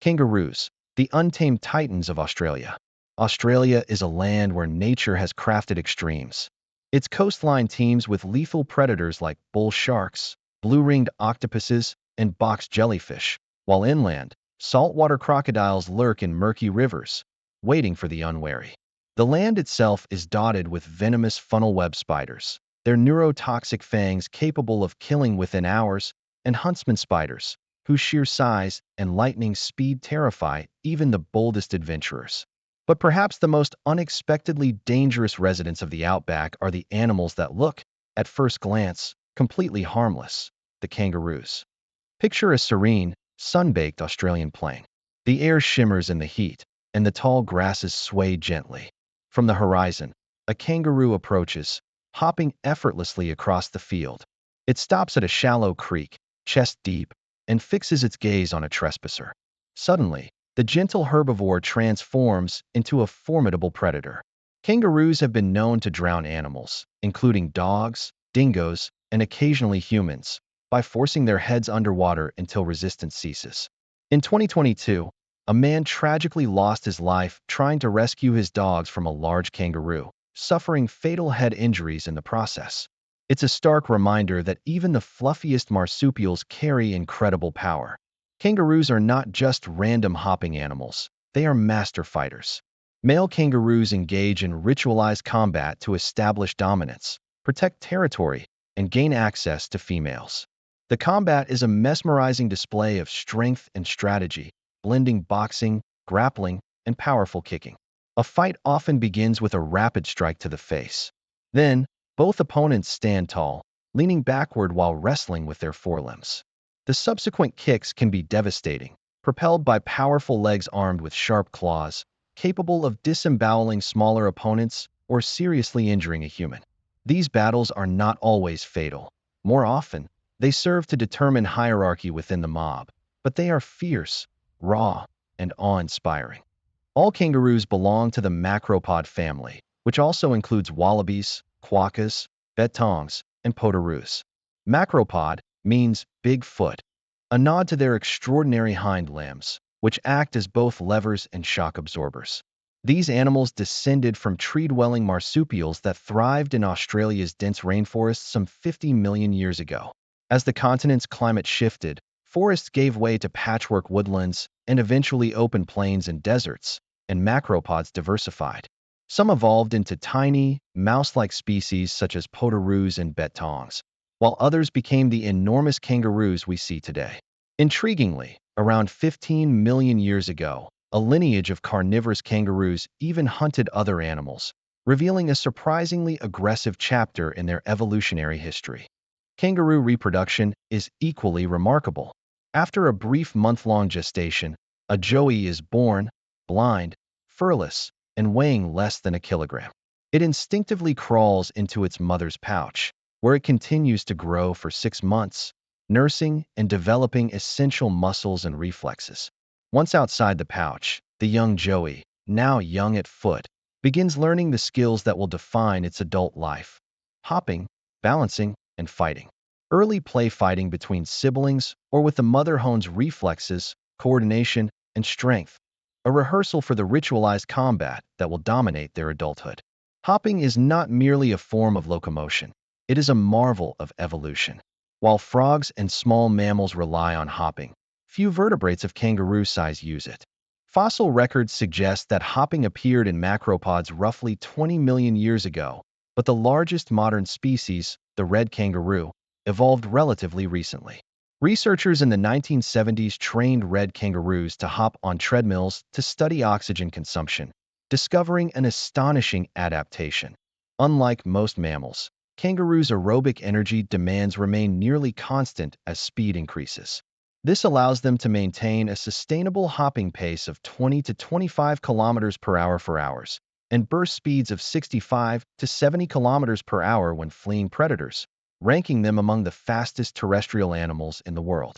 Kangaroos, the untamed titans of Australia. Australia is a land where nature has crafted extremes. Its coastline teems with lethal predators like bull sharks, blue-ringed octopuses, and box jellyfish, while inland, saltwater crocodiles lurk in murky rivers, waiting for the unwary. The land itself is dotted with venomous funnel-web spiders, their neurotoxic fangs capable of killing within hours, and huntsman spiders, whose sheer size and lightning speed terrify even the boldest adventurers. But perhaps the most unexpectedly dangerous residents of the outback are the animals that look, at first glance, completely harmless: the kangaroos. Picture a serene, sun-baked Australian plain. The air shimmers in the heat, and the tall grasses sway gently. From the horizon, a kangaroo approaches, hopping effortlessly across the field. It stops at a shallow creek, chest deep, and fixes its gaze on a trespasser. Suddenly, the gentle herbivore transforms into a formidable predator. Kangaroos have been known to drown animals, including dogs, dingoes, and occasionally humans, by forcing their heads underwater until resistance ceases. In 2022, a man tragically lost his life trying to rescue his dogs from a large kangaroo, suffering fatal head injuries in the process. It's a stark reminder that even the fluffiest marsupials carry incredible power. Kangaroos are not just random hopping animals, they are master fighters. Male kangaroos engage in ritualized combat to establish dominance, protect territory, and gain access to females. The combat is a mesmerizing display of strength and strategy, blending boxing, grappling, and powerful kicking. A fight often begins with a rapid strike to the face. Then, both opponents stand tall, leaning backward while wrestling with their forelimbs. The subsequent kicks can be devastating, propelled by powerful legs armed with sharp claws, capable of disemboweling smaller opponents or seriously injuring a human. These battles are not always fatal. More often, they serve to determine hierarchy within the mob, but they are fierce, raw, and awe-inspiring. All kangaroos belong to the macropod family, which also includes wallabies, quokkas, bettongs, and potaroos. Macropod means big foot, a nod to their extraordinary hind limbs, which act as both levers and shock absorbers. These animals descended from tree-dwelling marsupials that thrived in Australia's dense rainforests some 50 million years ago. As the continent's climate shifted, forests gave way to patchwork woodlands and eventually open plains and deserts, and macropods diversified. Some evolved into tiny, mouse-like species such as potaroos and bettongs, while others became the enormous kangaroos we see today. Intriguingly, around 15 million years ago, a lineage of carnivorous kangaroos even hunted other animals, revealing a surprisingly aggressive chapter in their evolutionary history. Kangaroo reproduction is equally remarkable. After a brief month-long gestation, a joey is born, blind, furless, and weighing less than a kilogram. It instinctively crawls into its mother's pouch, where it continues to grow for 6 months, nursing and developing essential muscles and reflexes. Once outside the pouch, the young joey, now young at foot, begins learning the skills that will define its adult life: hopping, balancing, and fighting. Early play fighting between siblings or with the mother hones reflexes, coordination, and strength, a rehearsal for the ritualized combat that will dominate their adulthood. Hopping is not merely a form of locomotion. It is a marvel of evolution. While frogs and small mammals rely on hopping, few vertebrates of kangaroo size use it. Fossil records suggest that hopping appeared in macropods roughly 20 million years ago, but the largest modern species, the red kangaroo, evolved relatively recently. Researchers in the 1970s trained red kangaroos to hop on treadmills to study oxygen consumption, discovering an astonishing adaptation. Unlike most mammals, kangaroos' aerobic energy demands remain nearly constant as speed increases. This allows them to maintain a sustainable hopping pace of 20 to 25 kilometers per hour for hours, and burst speeds of 65 to 70 kilometers per hour when fleeing predators, ranking them among the fastest terrestrial animals in the world.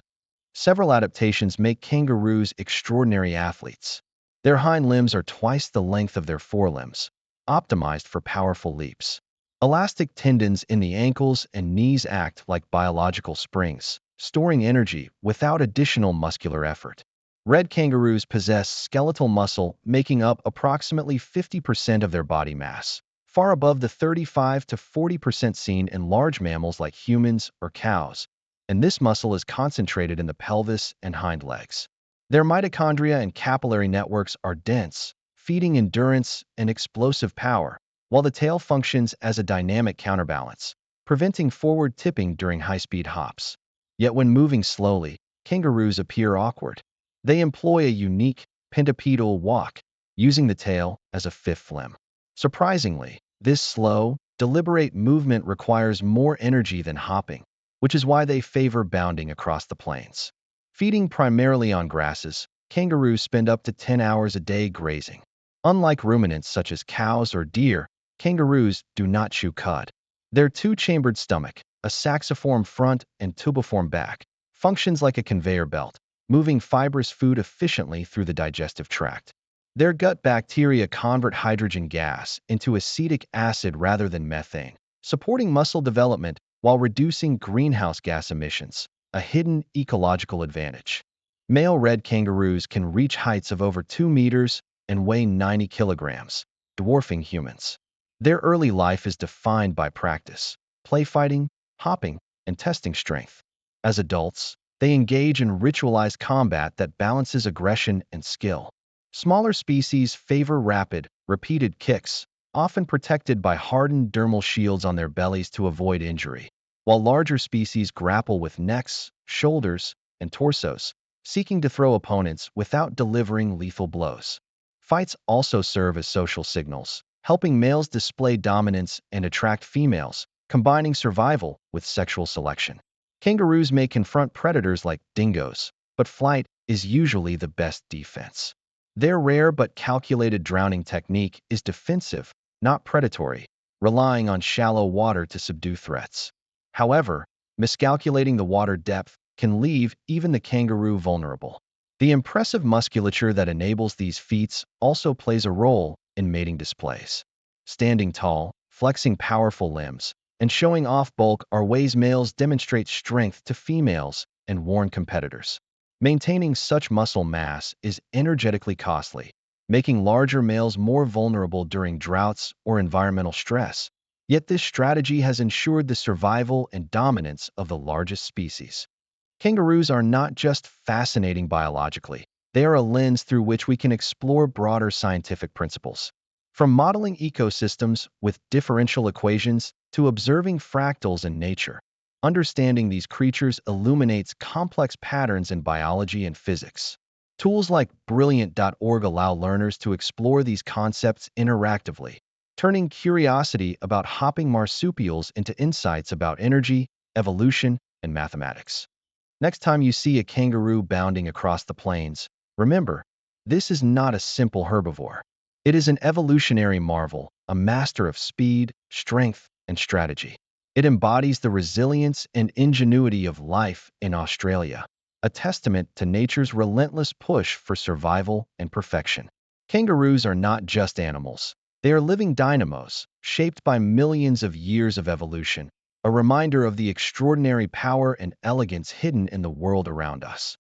Several adaptations make kangaroos extraordinary athletes. Their hind limbs are twice the length of their forelimbs, optimized for powerful leaps. Elastic tendons in the ankles and knees act like biological springs, storing energy without additional muscular effort. Red kangaroos possess skeletal muscle making up approximately 50% of their body mass, far above the 35 to 40% seen in large mammals like humans or cows, and this muscle is concentrated in the pelvis and hind legs. Their mitochondria and capillary networks are dense, feeding endurance and explosive power, while the tail functions as a dynamic counterbalance, preventing forward tipping during high-speed hops. Yet when moving slowly, kangaroos appear awkward. They employ a unique pentapedal walk, using the tail as a fifth limb. Surprisingly, this slow, deliberate movement requires more energy than hopping, which is why they favor bounding across the plains. Feeding primarily on grasses, kangaroos spend up to 10 hours a day grazing. Unlike ruminants such as cows or deer, kangaroos do not chew cud. Their two-chambered stomach, a saxiform front and tubiform back, functions like a conveyor belt, moving fibrous food efficiently through the digestive tract. Their gut bacteria convert hydrogen gas into acetic acid rather than methane, supporting muscle development while reducing greenhouse gas emissions, a hidden ecological advantage. Male red kangaroos can reach heights of over 2 meters and weigh 90 kilograms, dwarfing humans. Their early life is defined by practice, play fighting, hopping, and testing strength. As adults, they engage in ritualized combat that balances aggression and skill. Smaller species favor rapid, repeated kicks, often protected by hardened dermal shields on their bellies to avoid injury, while larger species grapple with necks, shoulders, and torsos, seeking to throw opponents without delivering lethal blows. Fights also serve as social signals, helping males display dominance and attract females, combining survival with sexual selection. Kangaroos may confront predators like dingoes, but flight is usually the best defense. Their rare but calculated drowning technique is defensive, not predatory, relying on shallow water to subdue threats. However, miscalculating the water depth can leave even the kangaroo vulnerable. The impressive musculature that enables these feats also plays a role in mating displays. Standing tall, flexing powerful limbs, and showing off bulk are ways males demonstrate strength to females and warn competitors. Maintaining such muscle mass is energetically costly, making larger males more vulnerable during droughts or environmental stress. Yet this strategy has ensured the survival and dominance of the largest species. Kangaroos are not just fascinating biologically, they are a lens through which we can explore broader scientific principles. From modeling ecosystems with differential equations to observing fractals in nature, understanding these creatures illuminates complex patterns in biology and physics. Tools like Brilliant.org allow learners to explore these concepts interactively, turning curiosity about hopping marsupials into insights about energy, evolution, and mathematics. Next time you see a kangaroo bounding across the plains, remember, this is not a simple herbivore. It is an evolutionary marvel, a master of speed, strength, and strategy. It embodies the resilience and ingenuity of life in Australia, a testament to nature's relentless push for survival and perfection. Kangaroos are not just animals. They are living dynamos, shaped by millions of years of evolution, a reminder of the extraordinary power and elegance hidden in the world around us.